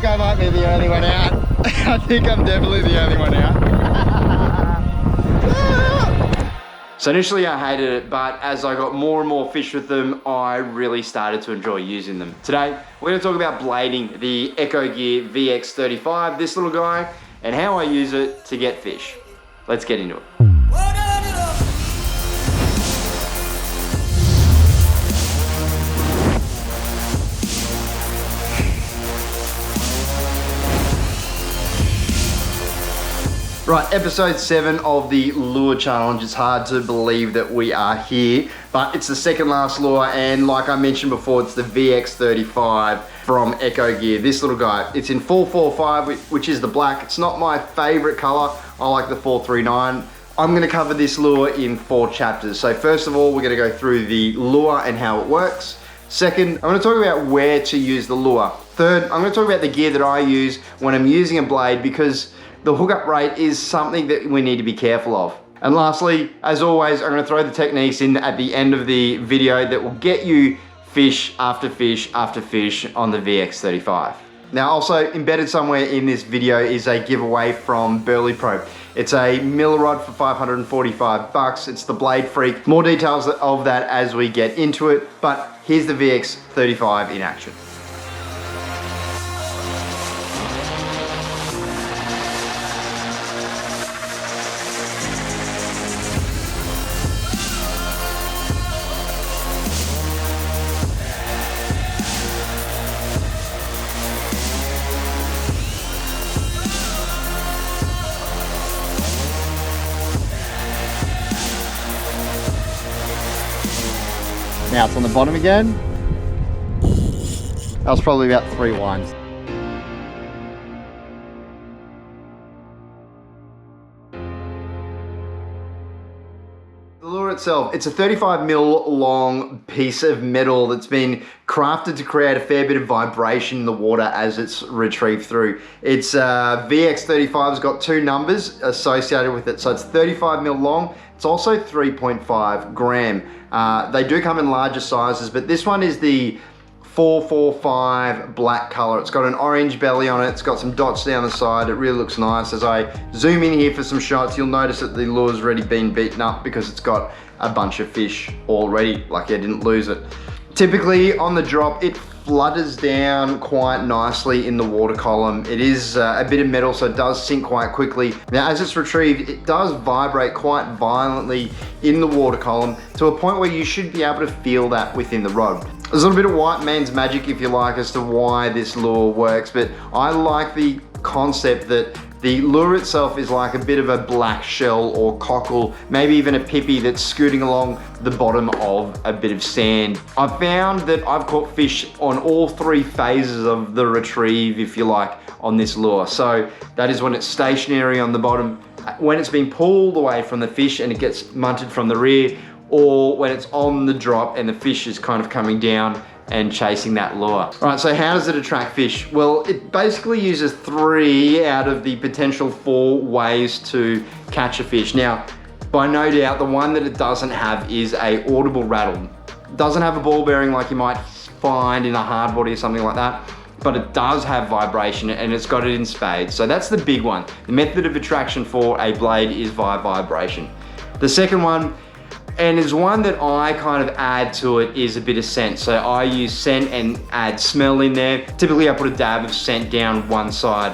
think I might be the only one out. I think I'm definitely the only one out. So initially I hated it, but as I got more and more fish with them, I really started to enjoy using them. Today, we're gonna talk about blading the Ecogear VX35, this little guy, and how I use it to get fish. Let's get into it. Right, episode 7 of the lure challenge. It's hard to believe that we are here, but it's the second last lure, and like I mentioned before, it's the VX35 from Ecogear. This little guy, it's in 445, which is the black. It's not my favorite color. I like the 439. I'm gonna cover this lure in 4 chapters. So first of all, we're gonna go through the lure and how it works. Second, I'm gonna talk about where to use the lure. Third, I'm gonna talk about the gear that I use when I'm using a blade, because the hookup rate is something that we need to be careful of. And lastly, as always, I'm gonna throw the techniques in at the end of the video that will get you fish after fish after fish on the VX35. Now also embedded somewhere in this video is a giveaway from Burley Pro. It's a miller rod for 545 bucks. It's the Blade Freak. More details of that as we get into it, but here's the VX35 in action. Now it's on the bottom again. That was probably about 3 winds. The lure itself, it's a 35 mil long piece of metal that's been crafted to create a fair bit of vibration in the water as it's retrieved through. It's VX35's got 2 numbers associated with it, so it's 35 mil long. It's also 3.5 gram. They do come in larger sizes, but this one is the 445 black color. It's got an orange belly on it. It's got some dots down the side. It really looks nice. As I zoom in here for some shots, you'll notice that the lure's already been beaten up because it's got a bunch of fish already. Lucky I didn't lose it. Typically on the drop, it flutters down quite nicely in the water column. It is a bit of metal, so it does sink quite quickly. Now as it's retrieved, it does vibrate quite violently in the water column to a point where you should be able to feel that within the rod. There's a little bit of white man's magic, if you like, as to why this lure works, but I like the concept that the lure itself is like a bit of a black shell or cockle, maybe even a pippy that's scooting along the bottom of a bit of sand. I've found that I've caught fish on all 3 phases of the retrieve, if you like, on this lure. So that is when it's stationary on the bottom, when it's being pulled away from the fish and it gets munted from the rear, or when it's on the drop and the fish is kind of coming down and chasing that lure. All right, so how does it attract fish? Well, it basically uses 3 out of the potential 4 ways to catch a fish. Now, by no doubt, the one that it doesn't have is a audible rattle. It doesn't have a ball bearing like you might find in a hard body or something like that, but it does have vibration and it's got it in spades. So that's the big one. The method of attraction for a blade is via vibration. The second one, and is one that I kind of add to it, is a bit of scent. So I use scent and add smell in there. Typically I put a dab of scent down one side.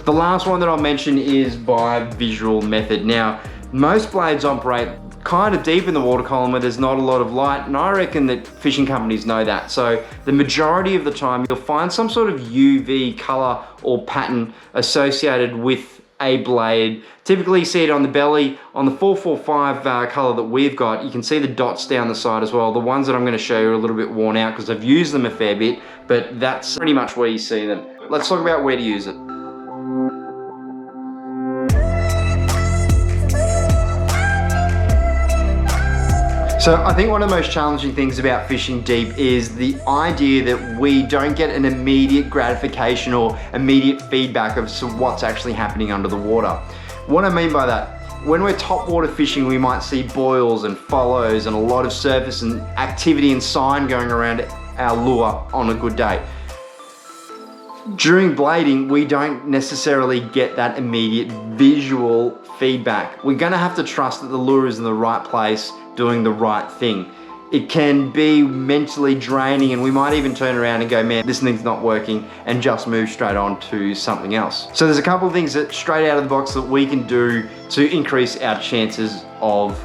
The last one that I'll mention is by visual method. Now, most blades operate kind of deep in the water column where there's not a lot of light, and I reckon that fishing companies know that. So the majority of the time you'll find some sort of UV color or pattern associated with a blade. Typically you see it on the belly. On the 445 color that we've got, you can see the dots down the side as well. The ones that I'm going to show you are a little bit worn out because I've used them a fair bit, but that's pretty much where you see them. Let's talk about where to use it. So I think one of the most challenging things about fishing deep is the idea that we don't get an immediate gratification or immediate feedback of what's actually happening under the water. What I mean by that, when we're top water fishing, we might see boils and follows and a lot of surface and activity and sign going around our lure on a good day. During blading, we don't necessarily get that immediate visual feedback. We're gonna have to trust that the lure is in the right place, doing the right thing. It can be mentally draining, and we might even turn around and go, man, this thing's not working, and just move straight on to something else. So there's a couple of things that straight out of the box that we can do to increase our chances of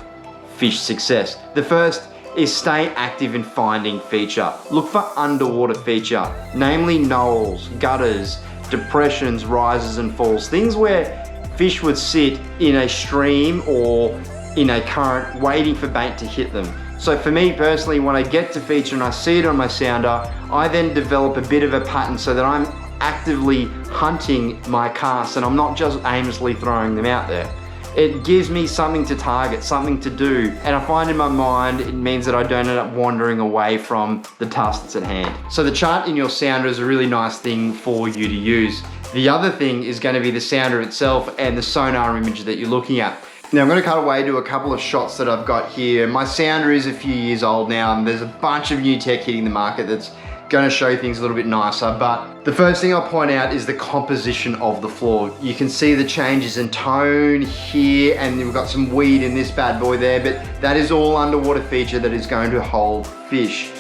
fish success. The first is stay active in finding feature. Look for underwater feature, namely knolls, gutters, depressions, rises and falls, things where fish would sit in a stream or in a current waiting for bait to hit them. So for me personally, when I get to feature and I see it on my sounder, I then develop a bit of a pattern so that I'm actively hunting my casts and I'm not just aimlessly throwing them out there. It gives me something to target, something to do, and I find in my mind it means that I don't end up wandering away from the task that's at hand. So the chart in your sounder is a really nice thing for you to use. The other thing is going to be the sounder itself and the sonar image that you're looking at. Now I'm going to cut away to a couple of shots that I've got here. My sounder is a few years old now, and there's a bunch of new tech hitting the market that's going to show things a little bit nicer, but the first thing I'll point out is the composition of the floor. You can see the changes in tone here, and we've got some weed in this bad boy there, but that is all underwater feature that is going to hold fish.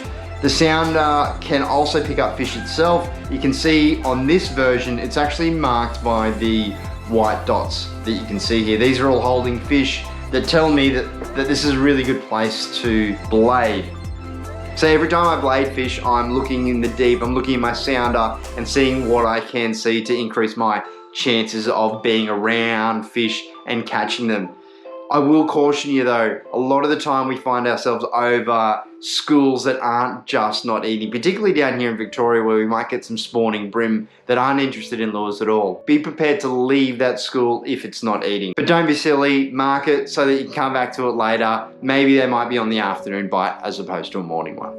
The sounder can also pick up fish itself. You can see on this version, it's actually marked by the white dots that you can see here. These are all holding fish that tell me that this is a really good place to blade. So every time I blade fish, I'm looking in the deep, I'm looking at my sounder and seeing what I can see to increase my chances of being around fish and catching them. I will caution you though, a lot of the time we find ourselves over schools that aren't just not eating, particularly down here in Victoria where we might get some spawning bream that aren't interested in lures at all. Be prepared to leave that school if it's not eating. But don't be silly, mark it so that you can come back to it later. Maybe they might be on the afternoon bite as opposed to a morning one.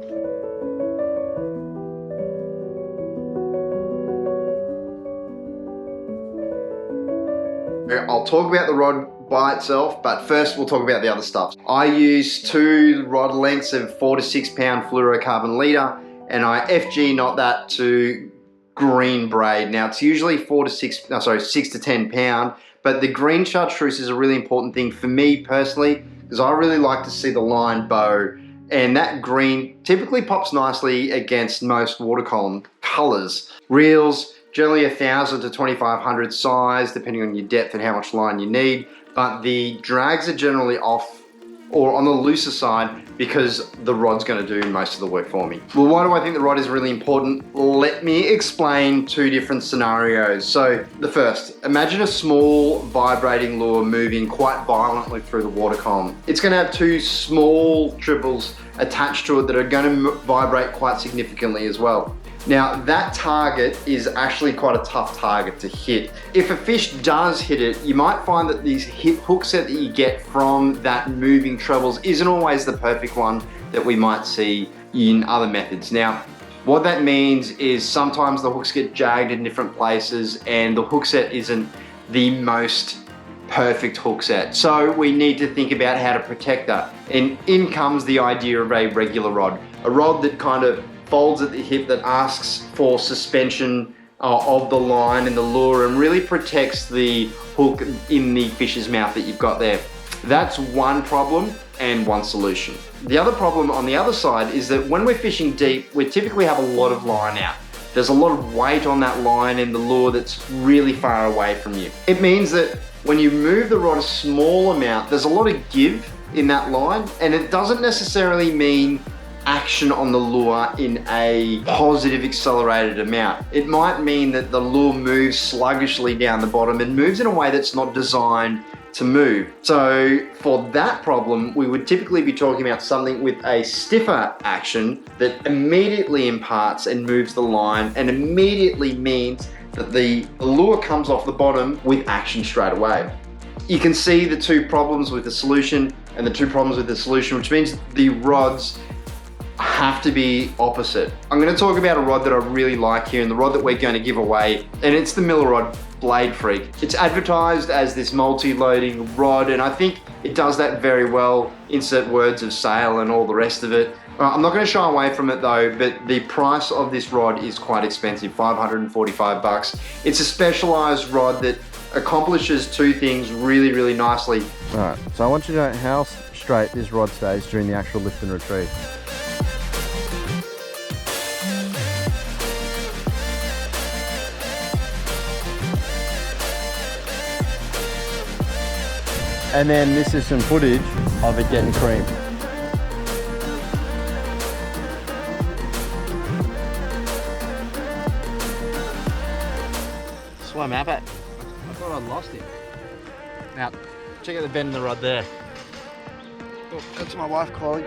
I'll talk about the rod by itself, but first we'll talk about the other stuff. I use 2 rod lengths of 4 to 6 pound fluorocarbon leader, and I FG knot that to green braid. Now it's usually 6 to 10 pound, but the green chartreuse is a really important thing for me personally, because I really like to see the line bow, and that green typically pops nicely against most water column colors. Reels, generally 1,000 to 2,500 size, depending on your depth and how much line you need. But the drags are generally off or on the looser side because the rod's going to do most of the work for me. Well, why do I think the rod is really important? Let me explain 2 different scenarios. So the first, imagine a small vibrating lure moving quite violently through the water column. It's going to have 2 small triples attached to it that are going to vibrate quite significantly as well. Now that target is actually quite a tough target to hit. If a fish does hit it, you might find that these hook set that you get from that moving trebles isn't always the perfect one that we might see in other methods. Now, what that means is sometimes the hooks get jagged in different places and the hook set isn't the most perfect hook set. So we need to think about how to protect that. And in comes the idea of a regular rod. A rod that kind of folds at the hip, that asks for suspension of the line and the lure and really protects the hook in the fish's mouth that you've got there. That's one problem and one solution. The other problem on the other side is that when we're fishing deep, we typically have a lot of line out. There's a lot of weight on that line in the lure that's really far away from you. It means that when you move the rod a small amount, there's a lot of give in that line, and it doesn't necessarily mean action on the lure in a positive accelerated amount. It might mean that the lure moves sluggishly down the bottom and moves in a way that's not designed to move. So for that problem, we would typically be talking about something with a stiffer action that immediately imparts and moves the line and immediately means that the lure comes off the bottom with action straight away. You can see the 2 problems with the solution and the 2 problems with the solution, which means the rods have to be opposite. I'm going to talk about a rod that I really like here and the rod that we're going to give away, and it's the Miller Rod Blade Freak. It's advertised as this multi-loading rod, and I think it does that very well. Insert words of sale and all the rest of it. I'm not going to shy away from it though, but the price of this rod is quite expensive, 545 bucks. It's a specialized rod that accomplishes two things really, really nicely. All right, so I want you to know how straight this rod stays during the actual lift and retrieve. And then this is some footage of it getting cream. Swam up it. I thought I'd lost him. Now, check out the bend in the rod there. Oh, that's my wife calling.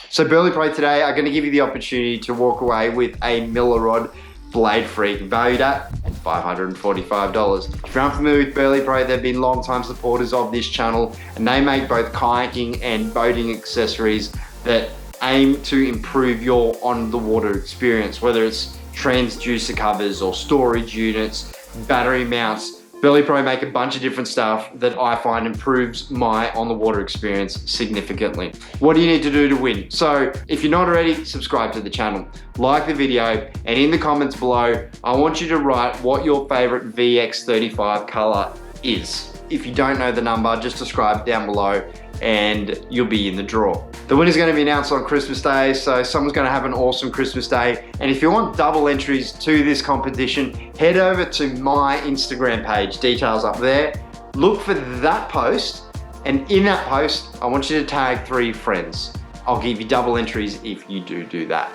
So Burley Pro today are going to give you the opportunity to walk away with a Miller rod Blade Freak valued at $545. If you're unfamiliar with Burley Pro, they've been long-time supporters of this channel, and they make both kayaking and boating accessories that aim to improve your on-the-water experience, whether it's transducer covers or storage units, battery mounts. Burley Pro make a bunch of different stuff that I find improves my on-the-water experience significantly. What do you need to do to win? So if you're not already, subscribe to the channel, like the video, and in the comments below, I want you to write what your favorite VX35 color is. If you don't know the number, just describe down below and you'll be in the draw. The winner's going to be announced on Christmas Day, so someone's going to have an awesome Christmas Day. And if you want double entries to this competition, head over to my Instagram page, details up there. Look for that post, and in that post, I want you to tag 3 friends. I'll give you double entries if you do that.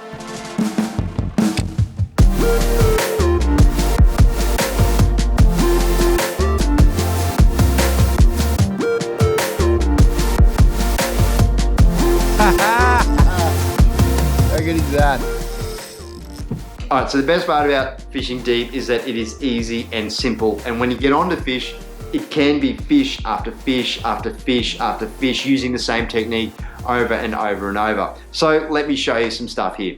How good is that? All right, so the best part about fishing deep is that it is easy and simple. And when you get onto fish, it can be fish after fish after fish after fish using the same technique over and over and over. So let me show you some stuff here.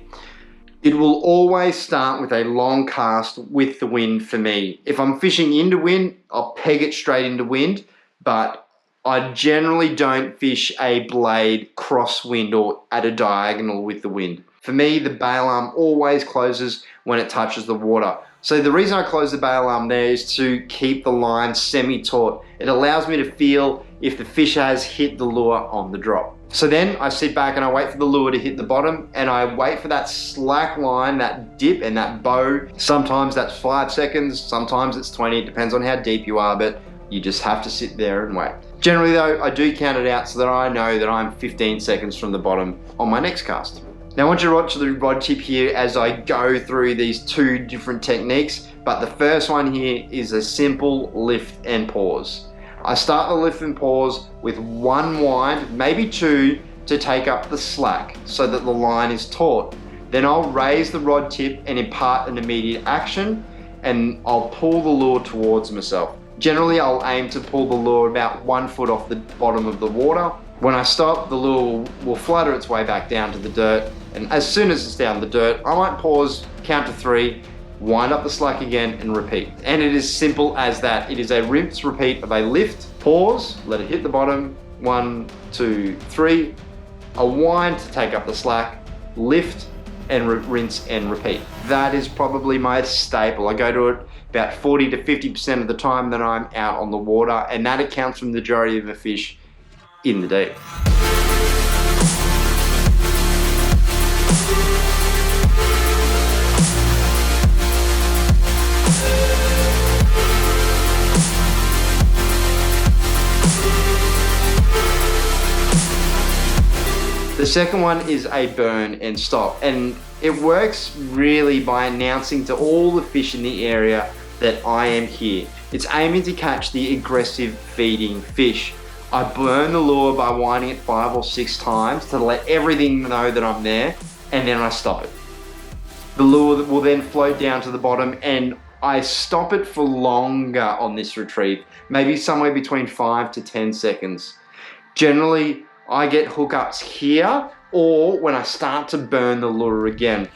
It will always start with a long cast with the wind for me. If I'm fishing into wind, I'll peg it straight into wind, but I generally don't fish a blade crosswind or at a diagonal with the wind. For me, the bail arm always closes when it touches the water. So the reason I close the bail arm there is to keep the line semi-taut. It allows me to feel if the fish has hit the lure on the drop. So then I sit back and I wait for the lure to hit the bottom, and I wait for that slack line, that dip and that bow. Sometimes that's 5 seconds, sometimes it's 20, it depends on how deep you are, but you just have to sit there and wait. Generally though, I do count it out so that I know that I'm 15 seconds from the bottom on my next cast. Now I want you to watch the rod tip here as I go through these 2 different techniques, but the first one here is a simple lift and pause. I start the lift and pause with 1 wind, maybe 2, to take up the slack so that the line is taut. Then I'll raise the rod tip and impart an immediate action, and I'll pull the lure towards myself. Generally, I'll aim to pull the lure about 1 foot off the bottom of the water. When I stop, the lure will flutter its way back down to the dirt, and as soon as it's down the dirt, I might pause, count to 3, wind up the slack again, and repeat. And it is simple as that. It is a rinse repeat of a lift, pause, let it hit the bottom, 1, 2, 3, a wind to take up the slack, lift, and rinse and repeat. That is probably my staple. I go to it about 40 to 50% of the time that I'm out on the water, and that accounts for the majority of the fish in the deep. The second one is a burn and stop, and it works really by announcing to all the fish in the area that I am here. It's aiming to catch the aggressive feeding fish. I burn the lure by winding it 5 or 6 times to let everything know that I'm there, and then I stop it. The lure will then float down to the bottom, and I stop it for longer on this retrieve, maybe somewhere between 5 to 10 seconds. Generally, I get hookups here or when I start to burn the lure again.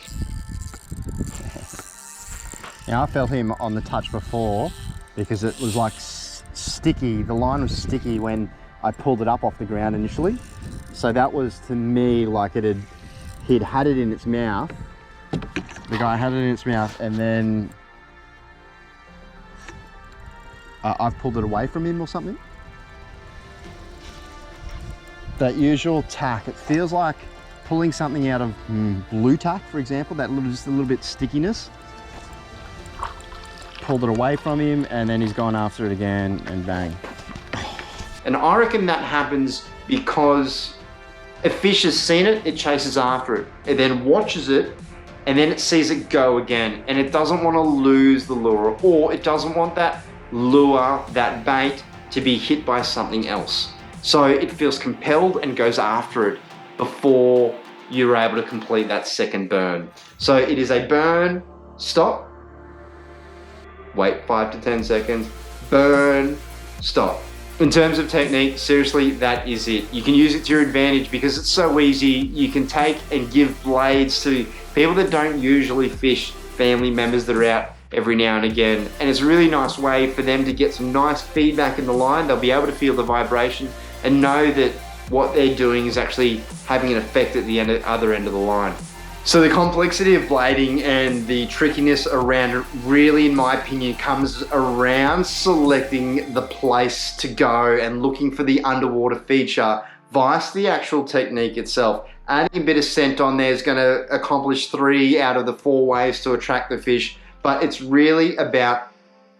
Now I felt him on the touch before because it was like sticky. The line was sticky when I pulled it up off the ground initially. So that was to me like he'd had it in its mouth. The guy had it in its mouth, and then I've pulled it away from him or something. That usual tack, it feels like pulling something out of blue tack, for example, just a little bit stickiness. Pulled it away from him, and then he's gone after it again, and bang. And I reckon that happens because a fish has seen it, it chases after it. It then watches it, and then it sees it go again, and it doesn't want to lose the lure, or it doesn't want that lure, that bait, to be hit by something else. So it feels compelled and goes after it before you're able to complete that second burn. So it is a burn, stop, wait 5 to 10 seconds, burn, stop. In terms of technique, seriously, that is it. You can use it to your advantage because it's so easy. You can take and give blades to people that don't usually fish, family members that are out every now and again. And it's a really nice way for them to get some nice feedback in the line. They'll be able to feel the vibration and know that what they're doing is actually having an effect at the other end of the line. So the complexity of blading and the trickiness around it really, in my opinion, comes around selecting the place to go and looking for the underwater feature vice the actual technique itself. Adding a bit of scent on there is going to accomplish 3 out of the 4 ways to attract the fish, but it's really about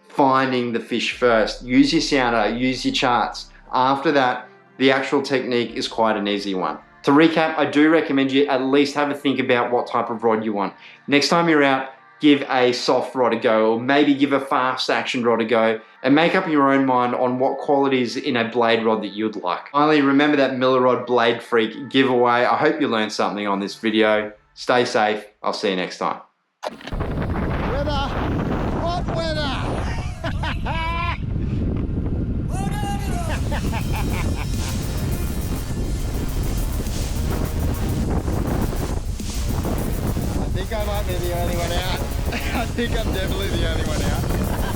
finding the fish first. Use your sounder, use your charts. After that, the actual technique is quite an easy one. To recap, I do recommend you at least have a think about what type of rod you want. Next time you're out, give a soft rod a go, or maybe give a fast action rod a go, and make up your own mind on what qualities in a blade rod that you'd like. Finally, remember that Miller Rod Blade Freak giveaway. I hope you learned something on this video. Stay safe. I'll see you next time. Weather! What weather? I think I might be the only one out. I think I'm definitely the only one out.